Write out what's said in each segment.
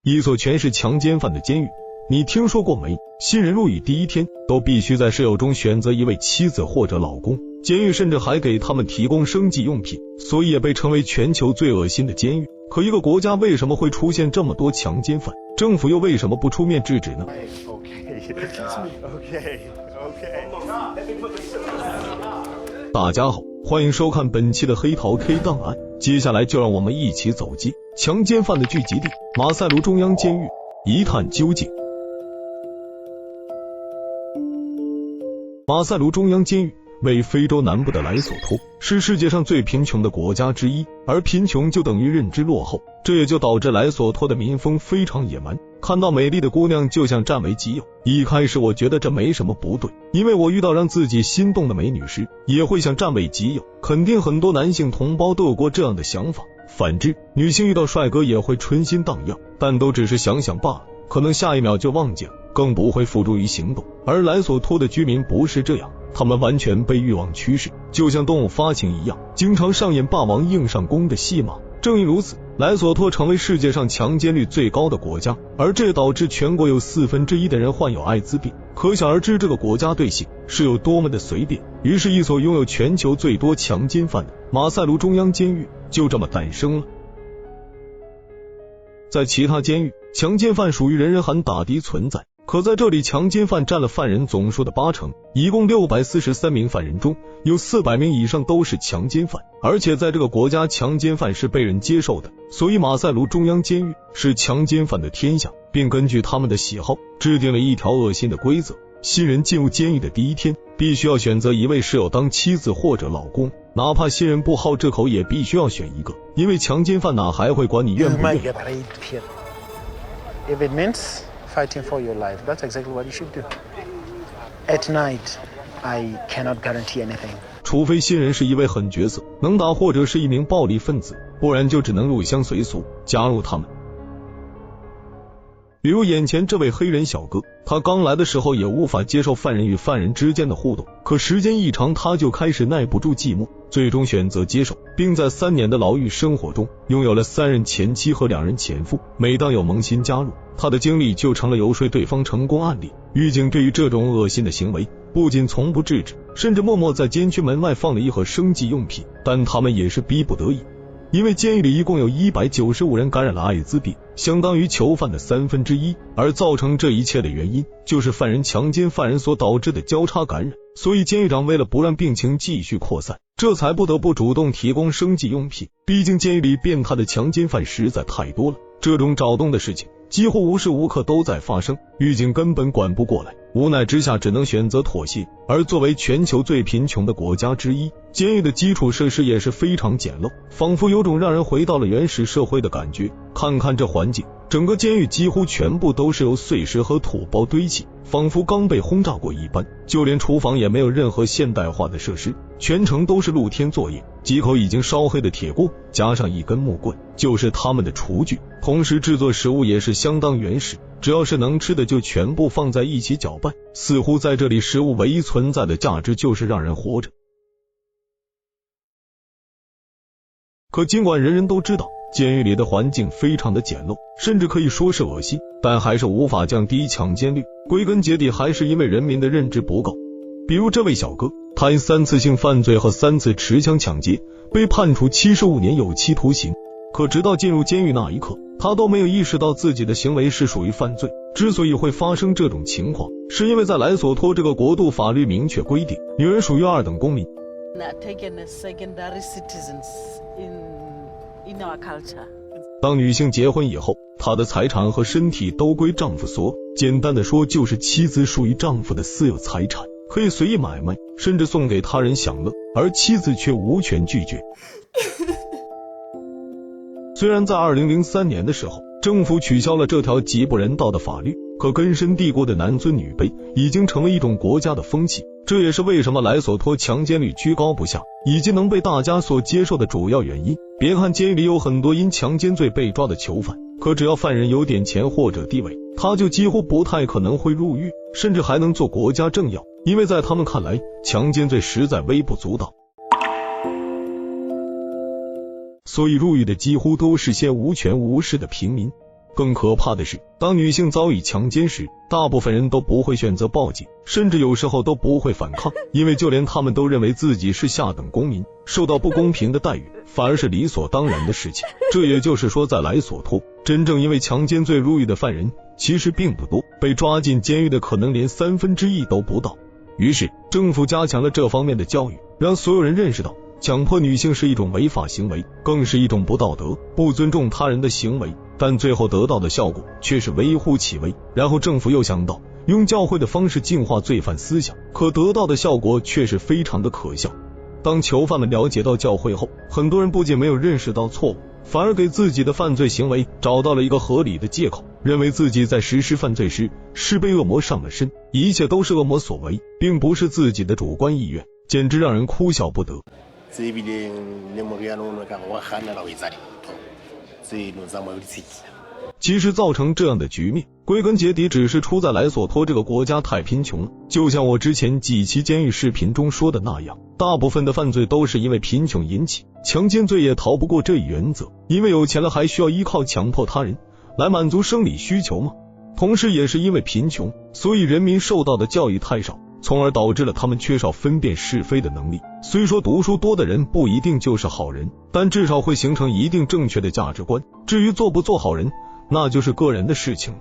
一所全是强奸犯的监狱。你听说过没？新人入狱第一天都必须在室友中选择一位妻子或者老公，监狱甚至还给他们提供生计用品，所以也被称为全球最恶心的监狱。可一个国家为什么会出现这么多强奸犯？政府又为什么不出面制止呢？大家好，欢迎收看本期的黑桃 K 档案，接下来就让我们一起走进强奸犯的聚集地马赛卢中央监狱，一探究竟。马赛卢中央监狱为非洲南部的莱索托，是世界上最贫穷的国家之一，而贫穷就等于认知落后，这也就导致莱索托的民风非常野蛮，看到美丽的姑娘就想占为己有。一开始我觉得这没什么不对，因为我遇到让自己心动的美女时也会想占为己有，肯定很多男性同胞都有过这样的想法。反之，女性遇到帅哥也会春心荡漾，但都只是想想罢了，可能下一秒就忘记了，更不会付诸于行动。而莱索托的居民不是这样，他们完全被欲望驱使，就像动物发情一样，经常上演霸王硬上弓的戏码。正因如此，莱索托成为世界上强奸率最高的国家，而这导致全国有1/4的人患有艾滋病，可想而知这个国家对性是有多么的随便。于是一所拥有全球最多强奸犯的马赛卢中央监狱就这么诞生了。在其他监狱，强奸犯属于人人喊打的存在，可在这里强奸犯占了犯人总数的80%，一共643名犯人中有400名以上都是强奸犯，而且在这个国家强奸犯是被人接受的，所以马赛卢中央监狱是强奸犯的天下，并根据他们的喜好制定了一条恶心的规则：新人进入监狱的第一天必须要选择一位室友当妻子或者老公，哪怕新人不好这口也必须要选一个，因为强奸犯哪还会管你愿不愿意。If it means fighting for your life, that's exactly what you should do. At night, I cannot guarantee anything. 除非新人是一位狠角色，能打或者是一名暴力分子，不然就只能入乡随俗，加入他们。比如眼前这位黑人小哥，他刚来的时候也无法接受犯人与犯人之间的互动，可时间一长他就开始耐不住寂寞，最终选择接受，并在3年的牢狱生活中拥有了3任前妻和2任前夫。每当有萌新加入，他的经历就成了游说对方成功案例。狱警对于这种恶心的行为不仅从不制止，甚至默默在监区门外放了一盒生计用品，但他们也是逼不得已。因为监狱里一共有195人感染了艾滋病，相当于囚犯的1/3，而造成这一切的原因就是犯人强奸犯人所导致的交叉感染，所以监狱长为了不让病情继续扩散，这才不得不主动提供生计用品。毕竟监狱里变态的强奸犯实在太多了，这种找动的事情几乎无时无刻都在发生，狱警根本管不过来，无奈之下只能选择妥协。而作为全球最贫穷的国家之一，监狱的基础设施也是非常简陋，仿佛有种让人回到了原始社会的感觉。看看这环境，整个监狱几乎全部都是由碎石和土包堆砌，仿佛刚被轰炸过一般，就连厨房也没有任何现代化的设施，全程都是露天作业，几口已经烧黑的铁锅加上一根木棍就是他们的厨具，同时制作食物也是相当原始，只要是能吃的就全部放在一起搅拌，似乎在这里食物唯一存在的价值就是让人活着。可尽管人人都知道监狱里的环境非常的简陋，甚至可以说是恶心，但还是无法降低强奸率，归根结底还是因为人民的认知不够。比如这位小哥，他因3次性犯罪和3次持枪抢劫被判处75年有期徒刑，可直到进入监狱那一刻，他都没有意识到自己的行为是属于犯罪。之所以会发生这种情况，是因为在莱索托这个国度法律明确规定，女人属于2等公民。当女性结婚以后，她的财产和身体都归丈夫所有，简单的说就是妻子属于丈夫的私有财产，可以随意买卖，甚至送给他人享乐，而妻子却无权拒绝。虽然在2003年的时候，政府取消了这条极不人道的法律，可根深蒂固的男尊女卑已经成为一种国家的风气，这也是为什么莱索托强奸率居高不下，以及能被大家所接受的主要原因。别看监狱里有很多因强奸罪被抓的囚犯，可只要犯人有点钱或者地位，他就几乎不太可能会入狱，甚至还能做国家政要，因为在他们看来，强奸罪实在微不足道。所以入狱的几乎都是些无权无势的平民。更可怕的是，当女性遭遇强奸时，大部分人都不会选择报警，甚至有时候都不会反抗，因为就连他们都认为自己是下等公民，受到不公平的待遇反而是理所当然的事情。这也就是说，在莱索托，真正因为强奸罪入狱的犯人其实并不多，被抓进监狱的可能连1/3都不到。于是政府加强了这方面的教育，让所有人认识到强迫女性是一种违法行为，更是一种不道德、不尊重他人的行为，但最后得到的效果却是微乎其微。然后政府又想到用教会的方式净化罪犯思想，可得到的效果却是非常的可笑。当囚犯们了解到教会后，很多人不仅没有认识到错误，反而给自己的犯罪行为找到了一个合理的借口，认为自己在实施犯罪时是被恶魔上了身，一切都是恶魔所为，并不是自己的主观意愿，简直让人哭笑不得。其实造成这样的局面，归根结底只是出在莱索托这个国家太贫穷了。就像我之前几期监狱视频中说的那样，大部分的犯罪都是因为贫穷引起，强奸罪也逃不过这一原则，因为有钱了还需要依靠强迫他人来满足生理需求吗？同时也是因为贫穷，所以人民受到的教育太少，从而导致了他们缺少分辨是非的能力。虽说读书多的人不一定就是好人，但至少会形成一定正确的价值观，至于做不做好人，那就是个人的事情。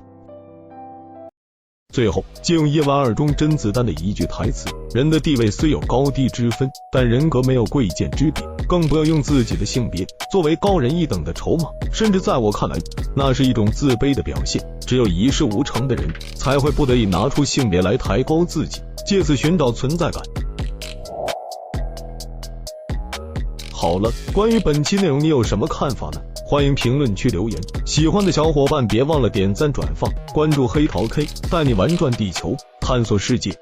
最后借用叶问2中甄子丹的一句台词，人的地位虽有高低之分，但人格没有贵贱之别，更不要用自己的性别作为高人一等的筹码，甚至在我看来，那是一种自卑的表现。只有一事无成的人才会不得已拿出性别来抬高自己，借此寻找存在感。好了，关于本期内容你有什么看法呢？欢迎评论区留言，喜欢的小伙伴别忘了点赞转发，关注黑桃 K， 带你玩转地球，探索世界。